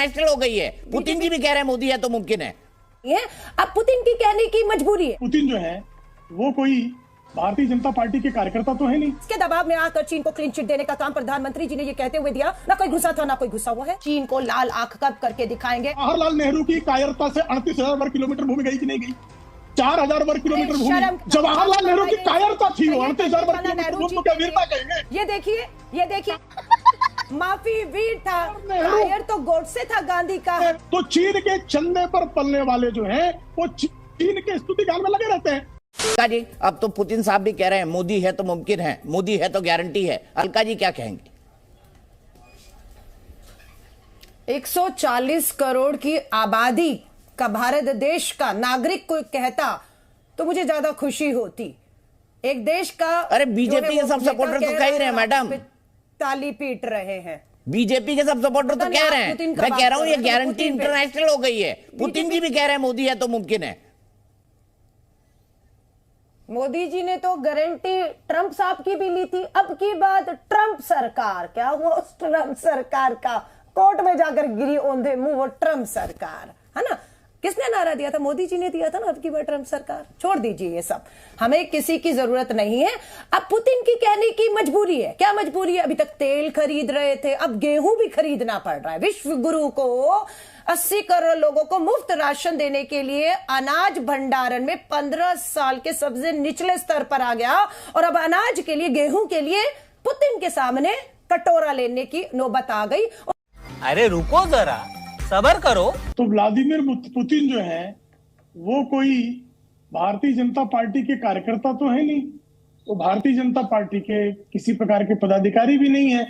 National हो गई है। पुतिन जी भी कह रहे हैं मोदी है तो मुमकिन है। अब पुतिन की कहने की मजबूरी है। पुतिन जो है वो कोई भारतीय जनता पार्टी के कार्यकर्ता तो है नहीं। इसके दबाव में आकर चीन को क्लीन चिट देने का काम प्रधानमंत्री जी ने ये कहते हुए दिया, ना कोई घुसा था ना कोई घुसा हुआ है। चीन को लाल आंख कब करके दिखाएंगे। जवाहरलाल नेहरू की कायरता से 38,000 वर्ग किलोमीटर भूमि गई कि नहीं गई? 4,000 वर्ग किलोमीटर भूमि जवाहरलाल नेहरू की कायरता थी। 38,000 वर्ग किलोमीटर भूमि को क्या वीरता कहेंगे? ये देखिए माफी वीर था, कायर तो गोडसे था गांधी का। तो चीन के चलने पर पलने वाले जो हैं वो चीन के स्तुति गान में लगे रहते हैं। अलका जी, अब तो पुतिन साहब भी कह रहे हैं मोदी है तो मुमकिन है, मोदी है तो गारंटी है। अलका जी क्या कहेंगे? 140 करोड़ की आबादी का भारत देश का नागरिक कोई कहता तो मुझे ज्यादा खुशी होती। एक देश का, अरे बीजेपी के सब सपोर्टर तो कह ही रहे हैं मैडम, ताली पीट रहे हैं। बीजेपी के सब सपोर्टर तो कह रहे हैं। मैं कह रहा हूं ये गारंटी इंटरनेशनल हो गई है। पुतिन जी भी कह रहे हैं मोदी है तो मुमकिन है। मोदी जी ने तो गारंटी ट्रंप साहब की भी ली थी। अब की बात ट्रंप सरकार, क्या हुआ उस ट्रंप सरकार का? कोर्ट में जाकर गिरी औंधे मुंह वो ट्रंप सरकार, है ना? किसने नारा दिया था? मोदी जी ने दिया था ना। अब की बार ट्रंप सरकार। छोड़ दीजिए ये सब, हमें किसी की जरूरत नहीं है। अब पुतिन की कहने की मजबूरी है। क्या मजबूरी है? अभी तक तेल खरीद रहे थे, अब गेहूं भी खरीदना पड़ रहा है। विश्व गुरु को 80 करोड़ लोगों को मुफ्त राशन देने के लिए अनाज भंडारण में 15 साल के सबसे निचले स्तर पर आ गया, और अब अनाज के लिए, गेहूं के लिए पुतिन के सामने कटोरा लेने की नौबत आ गई। अरे रुको जरा, सब्र करो। तो व्लादिमीर पुतिन जो है वो कोई भारतीय जनता पार्टी के कार्यकर्ता तो है नहीं, वो भारतीय जनता पार्टी के किसी प्रकार के पदाधिकारी भी नहीं है।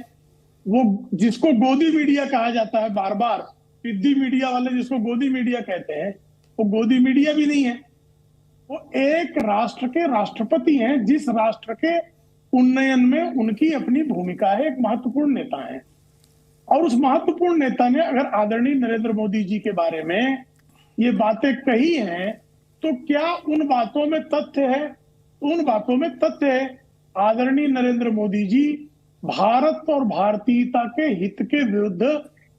वो जिसको गोदी मीडिया कहा जाता है, बार बार पिद्दी मीडिया वाले जिसको गोदी मीडिया कहते हैं, वो गोदी मीडिया भी नहीं है। वो एक राष्ट्र के राष्ट्रपति हैं, जिस राष्ट्र के उन्नयन में उनकी अपनी भूमिका है, एक महत्वपूर्ण नेता है। और उस महत्वपूर्ण नेता ने अगर आदरणीय नरेंद्र मोदी जी के बारे में ये बातें कही हैं, तो क्या उन बातों में तथ्य है? उन बातों में तथ्य है। आदरणीय नरेंद्र मोदी जी भारत और भारतीयता के हित के विरुद्ध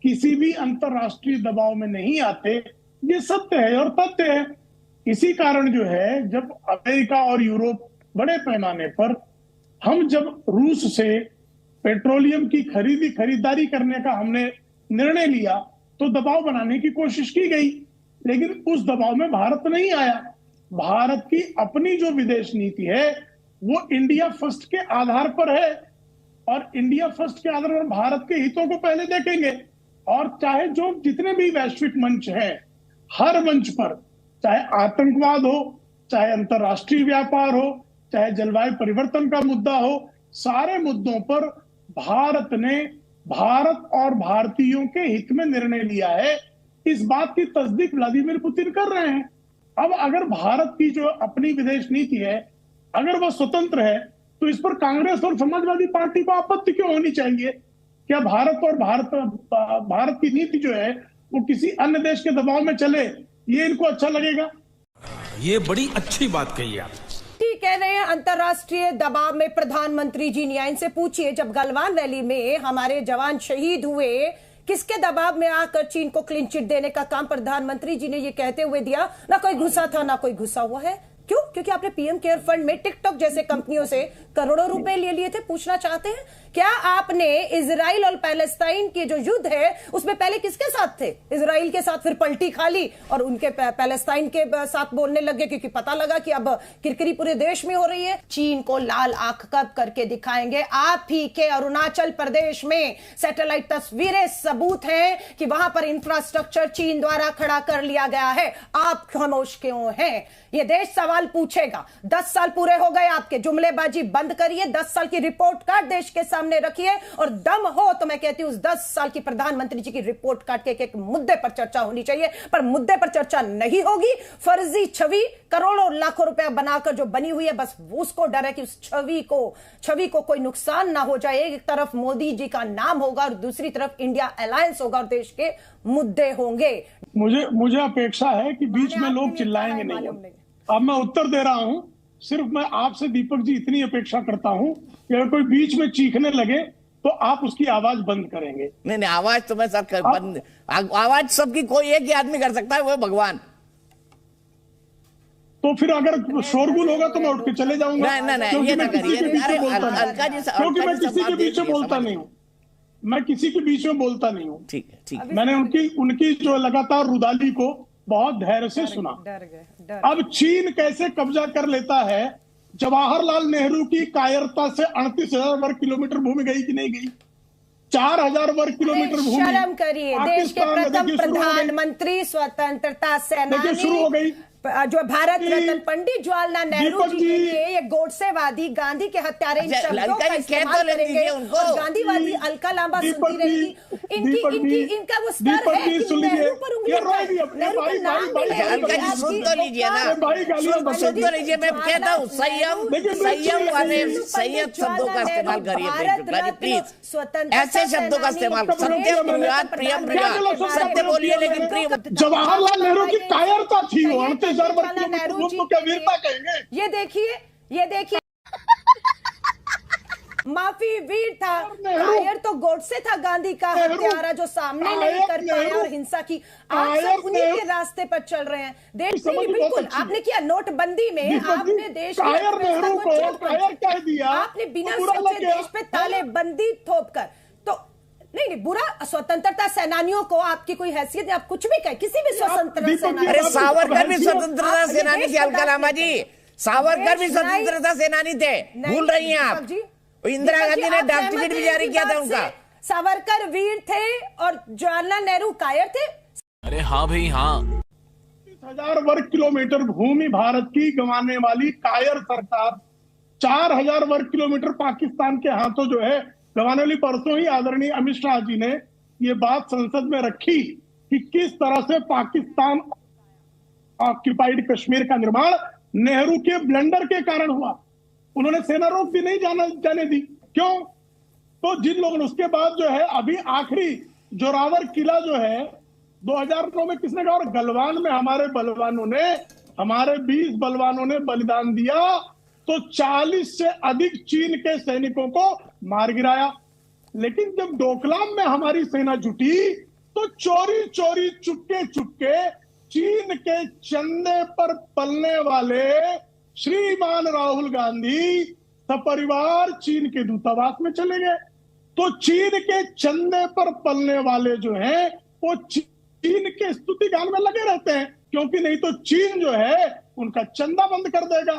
किसी भी अंतरराष्ट्रीय दबाव में नहीं आते। ये सत्य है और तथ्य है। इसी कारण जो है, जब अमेरिका और यूरोप बड़े पैमाने पर, हम जब रूस से पेट्रोलियम की खरीदारी करने का हमने निर्णय लिया, तो दबाव बनाने की कोशिश की गई, लेकिन उस दबाव में भारत नहीं आया। भारत की अपनी जो विदेश नीति है वो इंडिया फर्स्ट के आधार पर है, और इंडिया फर्स्ट के आधार पर भारत के हितों को पहले देखेंगे। और चाहे जो जितने भी वैश्विक मंच हैं, हर मंच पर, चाहे आतंकवाद हो, चाहे अंतरराष्ट्रीय व्यापार हो, चाहे जलवायु परिवर्तन का मुद्दा हो, सारे मुद्दों पर भारत ने, भारत और भारतीयों के हित में निर्णय लिया है। इस बात की तस्दीक व्लादिमीर पुतिन कर रहे हैं। अब अगर भारत की जो अपनी विदेश नीति है, अगर वह स्वतंत्र है, तो इस पर कांग्रेस और समाजवादी पार्टी को आपत्ति क्यों होनी चाहिए? क्या भारत और भारत की नीति जो है वो किसी अन्य देश के दबाव में चले, ये इनको अच्छा लगेगा? ये बड़ी अच्छी बात कही आप। ठीक कह रहे हैं, अंतरराष्ट्रीय दबाव में प्रधानमंत्री जी न्याय इनसे पूछिए, जब गलवान वैली में हमारे जवान शहीद हुए, किसके दबाव में आकर चीन को क्लीन चिट देने का काम प्रधानमंत्री जी ने ये कहते हुए दिया, ना कोई घुसा था ना कोई घुसा हुआ है। क्यों? क्योंकि आपने पीएम केयर फंड में टिकटॉक जैसे कंपनियों से करोड़ों रुपए ले लिए थे। पूछना चाहते हैं, क्या आपने इजराइल और पैलेस्टाइन के जो युद्ध है उसमें पहले किसके साथ थे? इजराइल के साथ, फिर पलटी खा ली और उनके पैलेस्टाइन के साथ बोलने लगे, क्योंकि पता लगा कि अब किरकिरी पूरे देश में हो रही है। चीन को लाल आंख कब करके दिखाएंगे? आप ही के अरुणाचल प्रदेश में सैटेलाइट तस्वीरें सबूत हैं कि वहां पर इंफ्रास्ट्रक्चर चीन द्वारा खड़ा कर लिया गया है। आप खामोश क्यों हैं? ये देश सवाल पूछेगा। 10 साल पूरे हो गए, आपके जुमलेबाजी बंद करिए, 10 साल की रिपोर्ट कार्ड देश के सामने रखिए, और दम हो तो मैं कहती हूं उस 10 साल की प्रधानमंत्री जी की रिपोर्ट कार्ड के एक मुद्दे पर चर्चा होनी चाहिए। पर मुद्दे पर चर्चा नहीं होगी। फर्जी छवि करोड़ों लाखों रुपया बनाकर जो बनी हुई है, बस उसको डर है कि उस छवि को कोई नुकसान ना हो जाए। एक तरफ मोदी जी का नाम होगा और दूसरी तरफ इंडिया अलायंस होगा और देश के मुद्दे होंगे। मुझे अपेक्षा है कि बीच में लोग चिल्लाएंगे नहीं। अब मैं उत्तर दे रहा हूं, सिर्फ मैं आपसे दीपक जी इतनी अपेक्षा करता हूं कि अगर कोई बीच में चीखने लगे तो आप उसकी आवाज बंद करेंगे। नहीं, आवाज तो मैं सर बंद, आवाज सबकी कोई एक ही आदमी कर सकता है, वो भगवान। तो फिर अगर शोरगुल होगा तो मैं उठ के चले जाऊंगा। नहीं, ये ना करिए। क्योंकि मैं किसी के बीच में बोलता नहीं हूँ, मैं किसी के बीच में बोलता नहीं हूँ। ठीक है। मैंने उनकी जो लगातार रुदाली को बहुत धैर्य से सुना। अब चीन कैसे कब्जा कर लेता है, जवाहरलाल नेहरू की कायरता से 38,000 वर्ग किलोमीटर भूमि गई कि नहीं गई? 4,000 वर्ग किलोमीटर भूमि। शर्म करिए, देश के प्रथम प्रधानमंत्री, स्वतंत्रता सेनानी, शुरू हो गई जो भारत रत्न पंडित जवाहरलाल नेहरू जी के लिए ये गोडसेवादी, गांधी के हत्यारे, इन शब्दों का इस्तेमाल करेंगे और गांधीवादी अलका लांबा सुनती रहेगी। इनका वो स्तर है कि नेहरू पर उंगली उठाए, नेहरू का नाम भी ले। अलका जी सुन तो लीजिए ना, सुन तो लीजिए। मैं कहता हूँ संयम वाले संयत शब्दों का इस्तेमाल करिए प्लीज। ऐसे शब्दों का इस्तेमाल, सत्य ब्रूयात प्रियम ब्रूयात, सत्य बोलिए लेकिन प्रिय। जवाहरलाल नेहरू की कायरता थी वो, 38,000 वर्ग किलोमीटर को क्या वीरता कहेंगे? ये देखिए माफी वीर था, कायर तो गोडसे था, गांधी का हत्यारा जो सामने नहीं कर पाया और हिंसा की। आप सब उन्हीं के रास्ते पर चल रहे हैं। देश में बिल्कुल आपने किया, नोटबंदी में आपने देश कह दिया, आपने बिना सोचे देश पे तालेबंदी थोप कर। तो नहीं, बुरा स्वतंत्रता सेनानियों को आपकी कोई हैसियत नहीं, आप कुछ भी कहें, किसी भी स्वतंत्रता सेनानी। अरे सावरकर भी स्वतंत्रता सेनानी थे, अलका लांबा जी। सावरकर भी स्वतंत्रता सेनानी थे, भूल रही हैं आप। इंदिरा गांधी ने डाक टिकट भी जारी किया था उनका। सावरकर वीर थे और जवाहरलाल नेहरू कायर थे। अरे हाँ भाई हाँ। 30,000 वर्ग किलोमीटर भूमि भारत की गंवाने वाली कायर सरकार 4,000 वर्ग किलोमीटर पाकिस्तान के हाथों जो है गंवाने वाली। परसों ही आदरणीय अमित शाह जी ने ये बात संसद में रखी कि किस तरह से पाकिस्तान ऑक्युपाइड कश्मीर का निर्माण नेहरू के ब्लंडर के कारण हुआ। उन्होंने सेना रोक भी नहीं जाने दी। क्यों? तो जिन लोगों ने उसके बाद जो है अभी आखिरी जोरावर किला जो है 2009 में किसने कहा, और गलवान में हमारे बलवानों ने, हमारे 20 बलवानों ने बलिदान दिया तो 40 से अधिक चीन के सैनिकों को मार गिराया। लेकिन जब डोकलाम में हमारी सेना जुटी तो चोरी चोरी चुपके चुपके चीन के चंदे पर पलने वाले श्रीमान राहुल गांधी सपरिवार चीन के दूतावास में चले गए। तो चीन के चंदे पर पलने वाले जो हैं वो चीन के स्तुति गान में लगे रहते हैं, क्योंकि नहीं तो चीन जो है उनका चंदा बंद कर देगा।